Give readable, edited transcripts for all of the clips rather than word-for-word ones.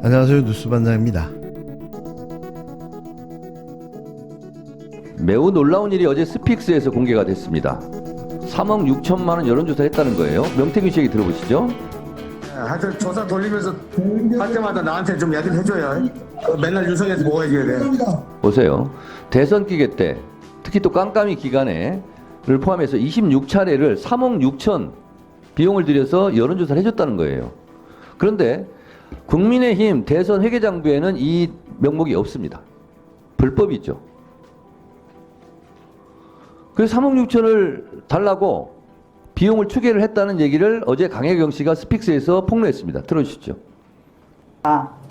안녕하세요, 뉴스반장입니다. 매우 놀라운 일이 어제 스픽스에서 공개가 됐습니다. 3억 6천만 원 여론조사 했다는 거예요. 명태균 씨 얘기 들어보시죠. 하여튼 조사 돌리면서 할 때마다 나한테 좀 이야기를 해줘요. 맨날 윤석열한테 뭐 해줘야 돼. 보세요. 대선 기간 때 특히 또 깜깜이 기간에를 포함해서 26차례를 3억 6천 비용을 들여서 여론조사를 해줬다는 거예요. 그런데 국민의힘 대선 회계장부에는 이 명목이 없습니다. 불법이죠. 그래서 3억 6천을 달라고 비용을 추계를 했다는 얘기를 어제 강혜경 씨가 스픽스에서 폭로했습니다. 들어주시죠.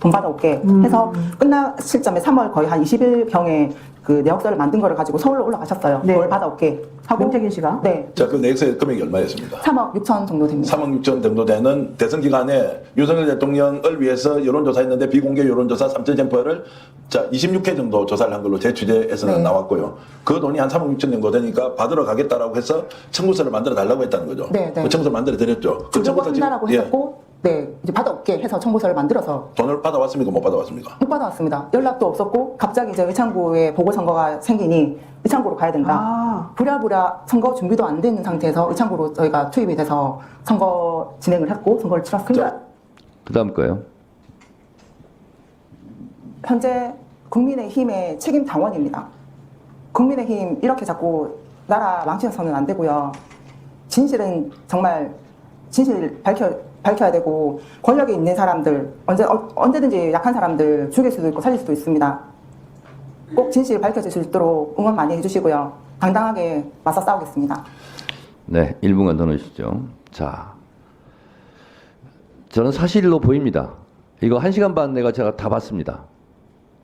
돈 받아올게 해서 끝날 시점에 3월 거의 한 20일경에 그 내역서를 만든 거를 가지고 서울로 올라가셨어요. 네. 그걸 받아올게 하고. 명태균 씨가? 네. 자, 그 내역서의 금액이 얼마였습니까? 3억 6천 정도 됩니다. 3억 6천 정도 되는 대선 기간에 윤석열 대통령을 위해서 여론조사했는데 비공개 여론조사 3,000점포를 자 26회 정도 조사를 한 걸로 제 취재에서는 네. 나왔고요. 그 돈이 한 3억 6천 정도 되니까 받으러 가겠다라고 해서 청구서를 만들어 달라고 했다는 거죠. 네, 네. 그 청구서를 만들어 드렸죠. 그 주려고 한다라고 예, 했었고, 네, 이제 받아올게 해서 청구서를 만들어서 돈을 받아왔습니까? 못 받아왔습니까? 못 받아왔습니다. 연락도 없었고 갑자기 이제 의창구에 보궐선거가 생기니 의창구로 가야 된다. 부랴부랴 선거 준비도 안 된 상태에서 의창구로 저희가 투입이 돼서 선거 진행을 했고 선거를 치렀습니다. 그 다음 거요. 현재 국민의힘의 책임 당원입니다. 국민의힘 이렇게 자꾸 나라 망치서는 안 되고요. 진실은 정말 진실 밝혀야 되고, 권력에 있는 사람들 언제든지 약한 사람들 죽일 수도 있고 살릴 수도 있습니다. 꼭 진실 밝혀질 수 있도록 응원 많이 해주시고요. 당당하게 맞서 싸우겠습니다. 네, 1분간 더 넣으시죠. 자, 저는 사실로 보입니다. 이거 1시간 반 내가 제가 다 봤습니다.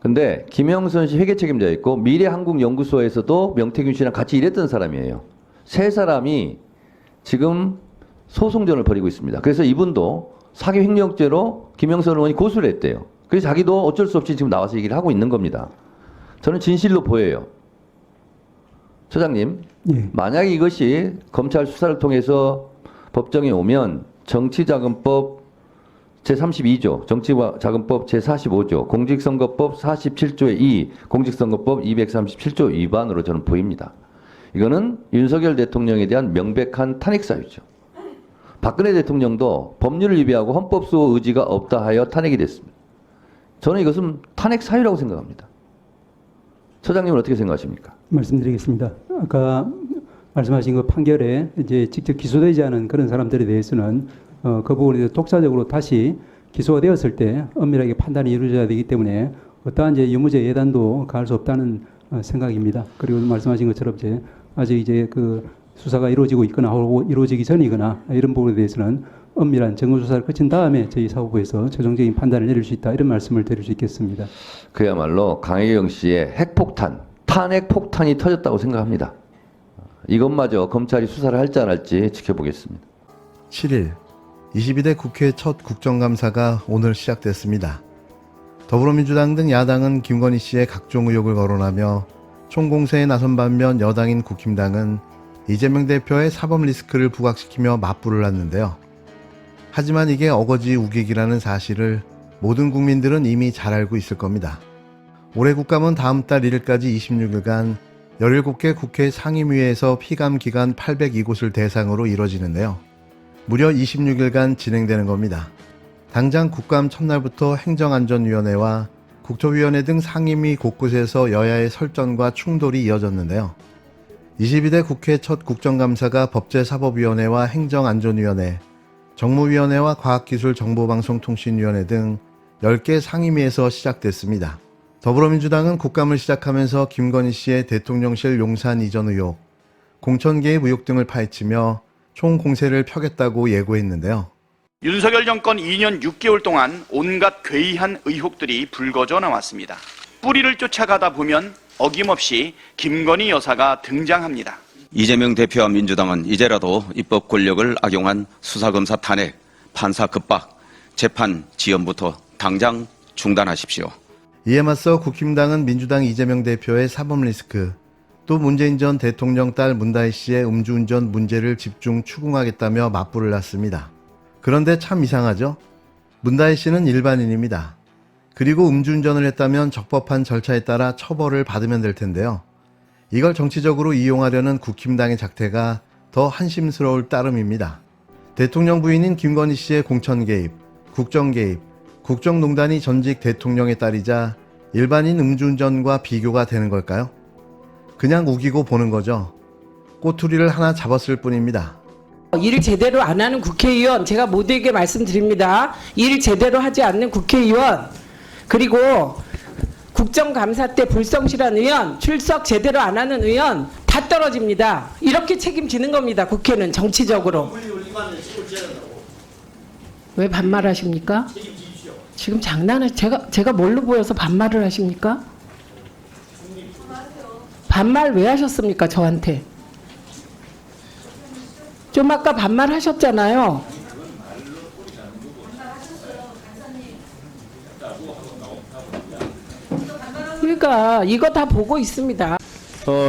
근데 김영선 씨 회계 책임자 있고 미래한국연구소에서도 명태균 씨랑 같이 일했던 사람이에요. 세 사람이 지금 소송전을 벌이고 있습니다. 그래서 이분도 사기 횡령죄로 김영선 의원이 고소를 했대요. 그래서 자기도 어쩔 수 없이 지금 나와서 얘기를 하고 있는 겁니다. 저는 진실로 보여요. 처장님, 예. 만약에 이것이 검찰 수사를 통해서 법정에 오면 정치자금법 제32조, 정치자금법 제45조, 공직선거법 47조의 2, 공직선거법 237조 위반으로 저는 보입니다. 이거는 윤석열 대통령에 대한 명백한 탄핵 사유죠. 박근혜 대통령도 법률을 위배하고 헌법수호 의지가 없다 하여 탄핵이 됐습니다. 저는 이것은 탄핵 사유라고 생각합니다. 처장님은 어떻게 생각하십니까? 말씀드리겠습니다. 아까 말씀하신 그 판결에 이제 직접 기소되지 않은 그런 사람들에 대해서는 그 부분에 독자적으로 다시 기소가 되었을 때 엄밀하게 판단이 이루어져야 되기 때문에 어떠한 이제 유무죄 예단도 가할 수 없다는 생각입니다. 그리고 말씀하신 것처럼 이제 아직 이제 그 수사가 이루어지고 있거나 혹은 이루어지기 전이거나 이런 부분에 대해서는 엄밀한 정보 수사를 거친 다음에 저희 사법부에서 최종적인 판단을 내릴 수 있다, 이런 말씀을 드릴 수 있겠습니다. 그야말로 강혜경 씨의 핵폭탄, 탄핵 폭탄이 터졌다고 생각합니다. 이것마저 검찰이 수사를 할지 안 할지 지켜보겠습니다. 7일 22대 국회 첫 국정감사가 오늘 시작됐습니다. 더불어민주당 등 야당은 김건희 씨의 각종 의혹을 거론하며 총공세에 나선 반면 여당인 국힘당은 이재명 대표의 사법 리스크를 부각시키며 맞불을 놨는데요. 하지만 이게 어거지 우기기라는 사실을 모든 국민들은 이미 잘 알고 있을 겁니다. 올해 국감은 다음 달 1일까지 26일간 17개 국회 상임위에서 피감 기관 802곳을 대상으로 이뤄지는데요. 무려 26일간 진행되는 겁니다. 당장 국감 첫날부터 행정안전위원회와 국토위원회 등 상임위 곳곳에서 여야의 설전과 충돌이 이어졌는데요. 22대 국회 첫 국정감사가 법제사법위원회와 행정안전위원회, 정무위원회와 과학기술정보방송통신위원회 등 10개 상임위에서 시작됐습니다. 더불어민주당은 국감을 시작하면서 김건희 씨의 대통령실 용산 이전 의혹, 공천 개입 의혹 등을 파헤치며 총공세를 펴겠다고 예고했는데요. 윤석열 정권 2년 6개월 동안 온갖 괴이한 의혹들이 불거져 나왔습니다. 뿌리를 쫓아가다 보면 어김없이 김건희 여사가 등장합니다. 이재명 대표와 민주당은 이제라도 입법 권력을 악용한 수사검사 탄핵, 판사 급박, 재판 지연부터 당장 중단하십시오. 이에 맞서 국힘당은 민주당 이재명 대표의 사법 리스크, 또 문재인 전 대통령 딸 문다혜 씨의 음주운전 문제를 집중 추궁하겠다며 맞불을 놨습니다. 그런데 참 이상하죠? 문다혜 씨는 일반인입니다. 그리고 음주운전을 했다면 적법한 절차에 따라 처벌을 받으면 될 텐데요. 이걸 정치적으로 이용하려는 국힘당의 작태가 더 한심스러울 따름입니다. 대통령 부인인 김건희 씨의 공천 개입, 국정 개입, 국정농단이 전직 대통령의 딸이자 일반인 음주운전과 비교가 되는 걸까요? 그냥 우기고 보는 거죠. 꼬투리를 하나 잡았을 뿐입니다. 일을 제대로 안 하는 국회의원, 제가 모두에게 말씀드립니다. 일을 제대로 하지 않는 국회의원, 그리고 국정감사 때 불성실한 의원, 출석 제대로 안 하는 의원 다 떨어집니다. 이렇게 책임지는 겁니다. 국회는 정치적으로. 왜 반말하십니까? 지금 제가 뭘로 보여서 반말을 하십니까? 반말 왜 하셨습니까, 저한테? 좀 아까 반말하셨잖아요. 그러니까 이거 다 보고 있습니다.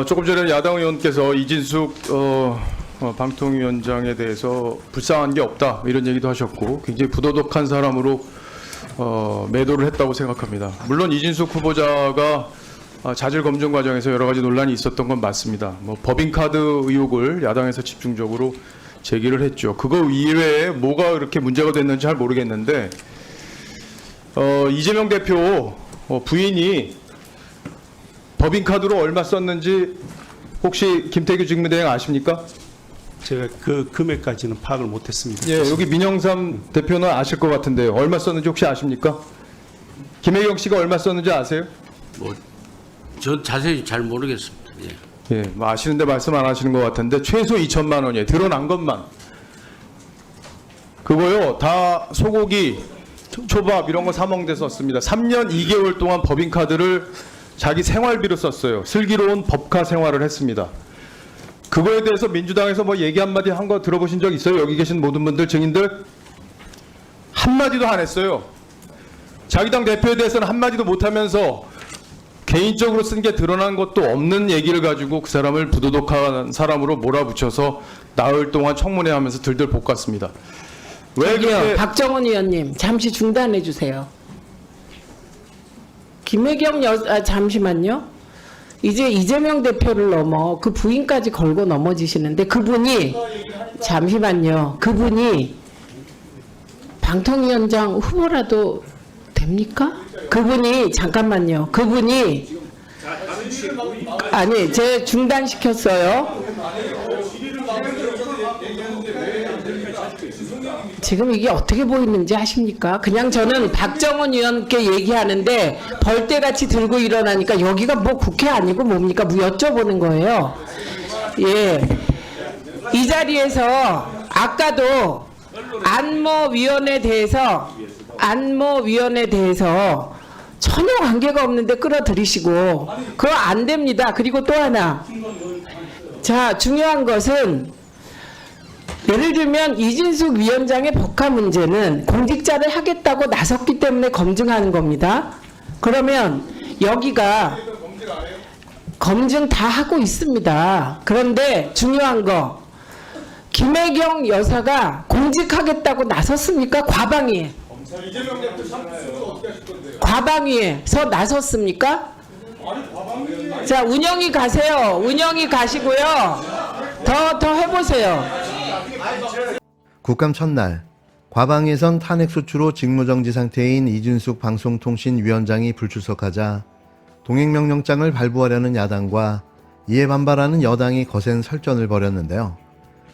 조금 전에 야당 의원께서 이진숙 방통위원장에 대해서 불쌍한 게 없다 이런 얘기도 하셨고 굉장히 부도덕한 사람으로 매도를 했다고 생각합니다. 물론 이진숙 후보자가 자질 검증 과정에서 여러 가지 논란이 있었던 건 맞습니다. 법인카드 의혹을 야당에서 집중적으로 제기를 했죠. 그거 이외에 뭐가 그렇게 문제가 됐는지 잘 모르겠는데 이재명 대표 부인이 법인카드로 얼마 썼는지 혹시 김태규 직무대행 아십니까? 제가 그 금액까지는 파악을 못했습니다. 예, 여기 민영삼 대표는 아실 것 같은데요. 얼마 썼는지 혹시 아십니까? 김혜경 씨가 얼마 썼는지 아세요? 저 자세히 잘 모르겠습니다. 예. 예, 아시는데 말씀 안 하시는 것 같은데 최소 2천만 원이에요. 드러난 것만. 그거요, 다 소고기, 초밥 이런 거 사 먹는 데 썼습니다. 3년 2개월 동안 법인카드를 자기 생활비로 썼어요. 슬기로운 법카 생활을 했습니다. 그거에 대해서 민주당에서 뭐 얘기 한마디 한 거 들어보신 적 있어요? 여기 계신 모든 분들, 증인들? 한마디도 안 했어요. 자기 당 대표에 대해서는 한마디도 못하면서 개인적으로 쓴 게 드러난 것도 없는 얘기를 가지고 그 사람을 부도덕한 사람으로 몰아붙여서 나흘 동안 청문회 하면서 들들 볶았습니다. 왜 저기요, 그렇게 박정원 의원님 잠시 중단해 주세요. 김혜경 잠시만요. 이제 이재명 대표를 넘어 그 부인까지 걸고 넘어지시는데 그분이 잠시만요. 그분이 방통위원장 후보라도 됩니까? 그분이 잠깐만요. 그분이 아니 제 중단시켰어요. 지금 이게 어떻게 보이는지 아십니까? 그냥 저는 박정원 의원께 얘기하는데 벌떼같이 들고 일어나니까 여기가 뭐 국회 아니고 뭡니까? 뭐 여쭤보는 거예요. 예. 이 자리에서 아까도 안모위원회에 대해서 전혀 관계가 없는데 끌어들이시고 그거 안 됩니다. 그리고 또 하나. 자, 중요한 것은 예를 들면 이진숙 위원장의 법카 문제는 공직자를 하겠다고 나섰기 때문에 검증하는 겁니다. 그러면 여기가 검증 다 하고 있습니다. 그런데 중요한 거 김혜경 여사가 공직하겠다고 나섰습니까? 과방위에서 나섰습니까? 자, 운영위 가세요. 운영위 가시고요. 더 해보세요. 국감 첫날 과방위에선 탄핵 소추로 직무정지 상태인 이진숙 방송통신위원장이 불출석하자 동행명령장을 발부하려는 야당과 이에 반발하는 여당이 거센 설전을 벌였는데요.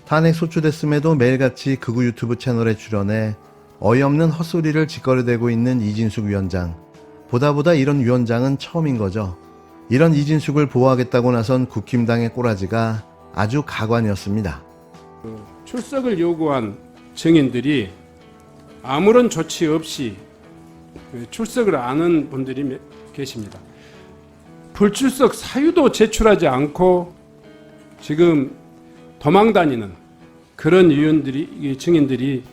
탄핵 소추됐음에도 매일같이 극우 유튜브 채널에 출연해 어이없는 헛소리를 짓거려대고 있는 이진숙 위원장. 보다 이런 위원장은 처음인 거죠. 이런 이진숙을 보호하겠다고 나선 국힘당의 꼬라지가 아주 가관이었습니다. 출석을 요구한 증인들이 아무런 조치 없이 출석을 안 한 분들이 계십니다. 불출석 사유도 제출하지 않고 지금 도망 다니는 그런 증인들이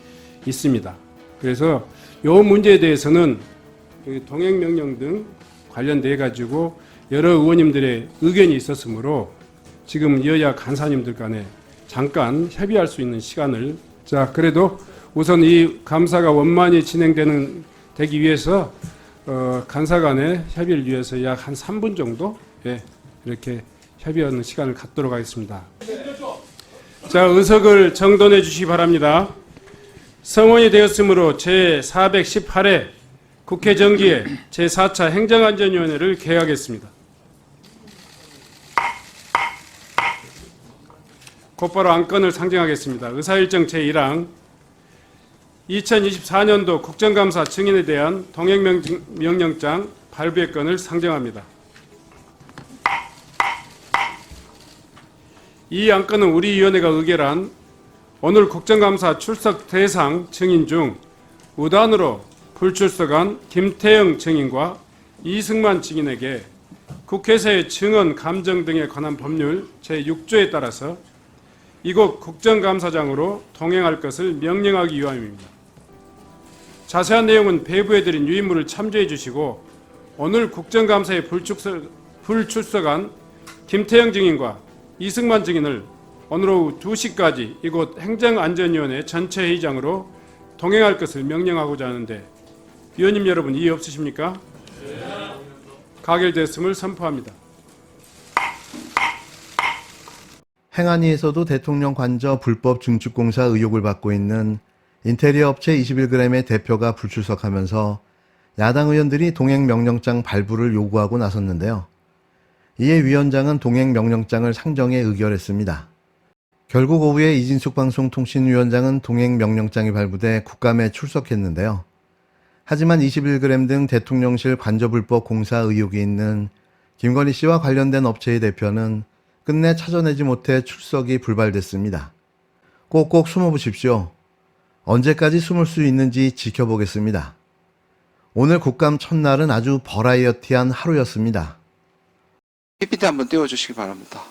있습니다. 그래서 이 문제에 대해서는 동행명령 등 관련돼 가지고 여러 의원님들의 의견이 있었으므로 지금 여야 간사님들 간에 잠깐 협의할 수 있는 시간을 그래도 우선 이 감사가 원만히 되기 위해서 간사 간의 협의를 위해서 약 한 3분 정도 이렇게 협의하는 시간을 갖도록 하겠습니다. 자, 의석을 정돈해 주시기 바랍니다. 성원이 되었으므로 제418회 국회 정기회 제4차 행정안전위원회를 개하겠습니다. 곧바로 안건을 상정하겠습니다. 의사일정 제1항 2024년도 국정감사 증인에 대한 동행명령장 발부의 건을 상정합니다. 이 안건은 우리 위원회가 의결한 오늘 국정감사 출석 대상 증인 중 우단으로 불출석한 김태형 증인과 이승만 증인에게 국회에서의 증언 감정 등에 관한 법률 제6조에 따라서 이곳 국정감사장으로 동행할 것을 명령하기 위함입니다. 자세한 내용은 배부해드린 유인물을 참조해 주시고 오늘 국정감사에 불출석한 김태형 증인과 이승만 증인을 오늘 오후 2시까지 이곳 행정안전위원회 전체 회의장으로 동행할 것을 명령하고자 하는데 위원님 여러분 이해 없으십니까? 가결됐음을 선포합니다. 행안위에서도 대통령 관저 불법 증축공사 의혹을 받고 있는 인테리어 업체 21g의 대표가 불출석하면서 야당 의원들이 동행명령장 발부를 요구하고 나섰는데요. 이에 위원장은 동행명령장을 상정해 의결했습니다. 결국 오후에 이진숙 방송통신위원장은 동행명령장이 발부돼 국감에 출석했는데요. 하지만 21g 등 대통령실 관저불법 공사 의혹이 있는 김건희 씨와 관련된 업체의 대표는 끝내 찾아내지 못해 출석이 불발됐습니다. 꼭꼭 숨어보십시오. 언제까지 숨을 수 있는지 지켜보겠습니다. 오늘 국감 첫날은 아주 버라이어티한 하루였습니다. PPT 한번 띄워주시기 바랍니다.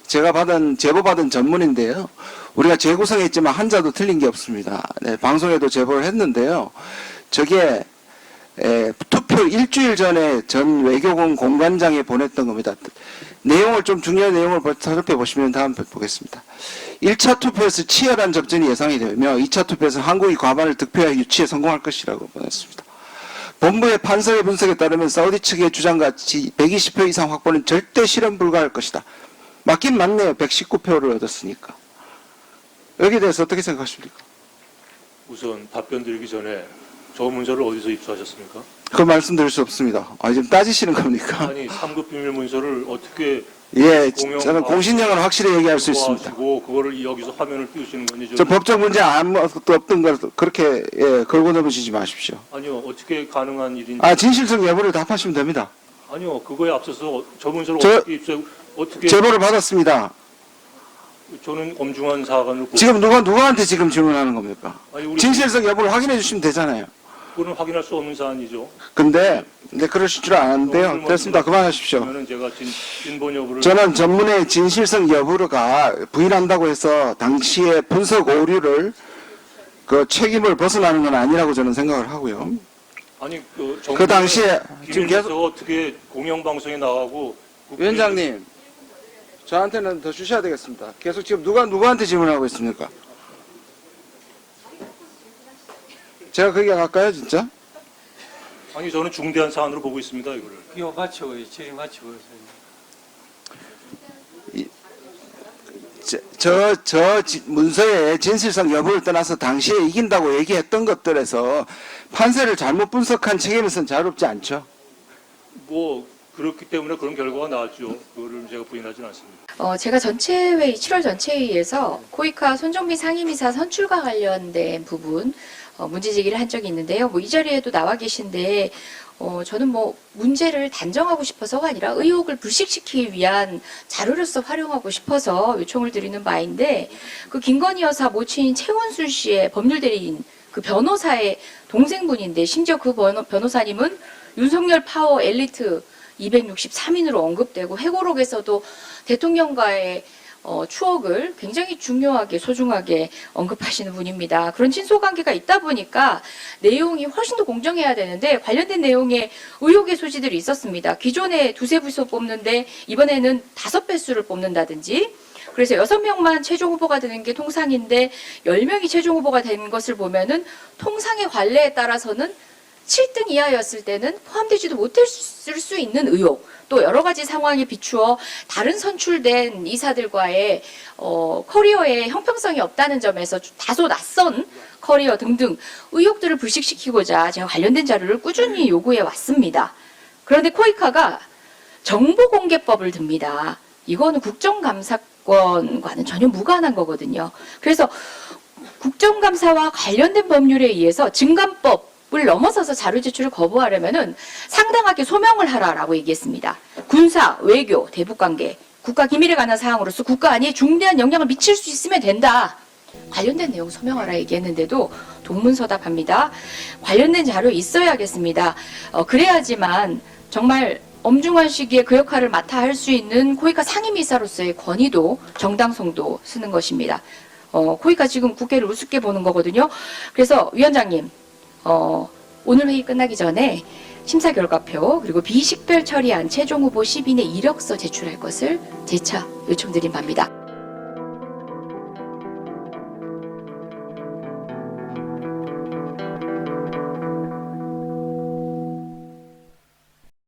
제가 제보받은 전문인데요. 우리가 재구성했지만 한자도 틀린 게 없습니다. 네, 방송에도 제보를 했는데요. 저게 투표 일주일 전에 전 외교관 공관장에 보냈던 겁니다. 내용을 좀 중요한 내용을 살펴보시면 다음 보겠습니다. 1차 투표에서 치열한 접전이 예상이 되며 2차 투표에서 한국이 과반을 득표하여 유치에 성공할 것이라고 보냈습니다. 본부의 판서의 분석에 따르면 사우디 측의 주장같이 120표 이상 확보는 절대 실현 불가할 것이다. 맞긴 맞네요. 119표를 얻었으니까. 여기에 대해서 어떻게 생각하십니까? 우선 답변 드리기 전에 저 문서를 어디서 입수하셨습니까? 그 말씀드릴 수 없습니다. 지금 따지시는 겁니까? 아니 3급 비밀 문서를 어떻게 예, 저는 공신력은 확실히 얘기할 수 있습니다. 그거를 여기서 화면을 띄우시는 건지 저 법적 문제 아무것도 없던 걸 그렇게 걸고 넘으시지 마십시오. 아니요, 어떻게 가능한 일인지. 진실성 여부를 답하시면 됩니다. 아니요, 그거에 앞서서 저 문서를 어떻게 제보를 받았습니다. 저는 엄중한 사과를 지금 누구한테 지금 질문하는 겁니까? 아니, 진실성 여부를 확인해 주시면 되잖아요. 그거는 확인할 수 없는 사안이죠. 근데 그러실 줄 아는데요. 됐습니다. 그만하십시오. 그러면은 제가 진본 여부를 저는 전문의 진실성 여부가 부인한다고 해서 당시의 분석 오류를 그 책임을 벗어나는 건 아니라고 저는 생각을 하고요. 아니 그 당시에 지금 계속 어떻게 공영방송에 나가고 위원장님 저한테는 더 주셔야 되겠습니다. 계속 지금 누구한테 질문하고 있습니까? 제가 거기 갈까요, 진짜? 아니 저는 중대한 사안으로 보고 있습니다, 이거를. 이거 마치고 질의 마치고. 저 문서의 진실성 여부를 떠나서 당시에 이긴다고 얘기했던 것들에서 판세를 잘못 분석한 책임은 자유롭지 않죠. 뭐 그렇기 때문에 그런 결과가 나왔죠. 그거를 제가 부인하지는 않습니다. 제가 전체 회의 7월 전체 회의에서 코이카 손정민 상임이사 선출과 관련된 부분 문제 제기를 한 적이 있는데요. 이 자리에도 나와 계신데 저는 문제를 단정하고 싶어서가 아니라 의혹을 불식시키기 위한 자료로서 활용하고 싶어서 요청을 드리는 바인데 그 김건희 여사 모친인 최원순 씨의 법률 대리인 그 변호사의 동생분인데 심지어 그 변호사님은 윤석열 파워 엘리트 263인으로 언급되고 회고록에서도 대통령과의 추억을 굉장히 중요하게 소중하게 언급하시는 분입니다. 그런 친소관계가 있다 보니까 내용이 훨씬 더 공정해야 되는데 관련된 내용에 의혹의 소지들이 있었습니다. 기존에 2-3부서 뽑는데 이번에는 5배수를 뽑는다든지 그래서 6명만 최종 후보가 되는 게 통상인데 10명이 최종 후보가 된 것을 보면은 통상의 관례에 따라서는 7등 이하였을 때는 포함되지도 못했을 수 있는 의혹, 또 여러 가지 상황에 비추어 다른 선출된 이사들과의 커리어에 형평성이 없다는 점에서 다소 낯선 커리어 등등 의혹들을 불식시키고자 제가 관련된 자료를 꾸준히 요구해 왔습니다. 그런데 코이카가 정보공개법을 듭니다. 이거는 국정감사권과는 전혀 무관한 거거든요. 그래서 국정감사와 관련된 법률에 의해서 증감법을 넘어서서 자료 제출을 거부하려면은 상당하게 소명을 하라라고 얘기했습니다. 군사, 외교, 대북관계, 국가 기밀에 관한 사항으로서 국가 안위에 중대한 영향을 미칠 수 있으면 된다. 관련된 내용 소명하라 얘기했는데도 동문서답합니다. 관련된 자료 있어야겠습니다. 그래야지만 정말 엄중한 시기에 그 역할을 맡아 할 수 있는 코이카 상임이사로서의 권위도 정당성도 쓰는 것입니다. 코이카 지금 국회를 우습게 보는 거거든요. 그래서 위원장님, 오늘 회의 끝나기 전에 심사 결과표 그리고 비식별 처리안 최종 후보 10인의 이력서 제출할 것을 재차 요청드린 바입니다.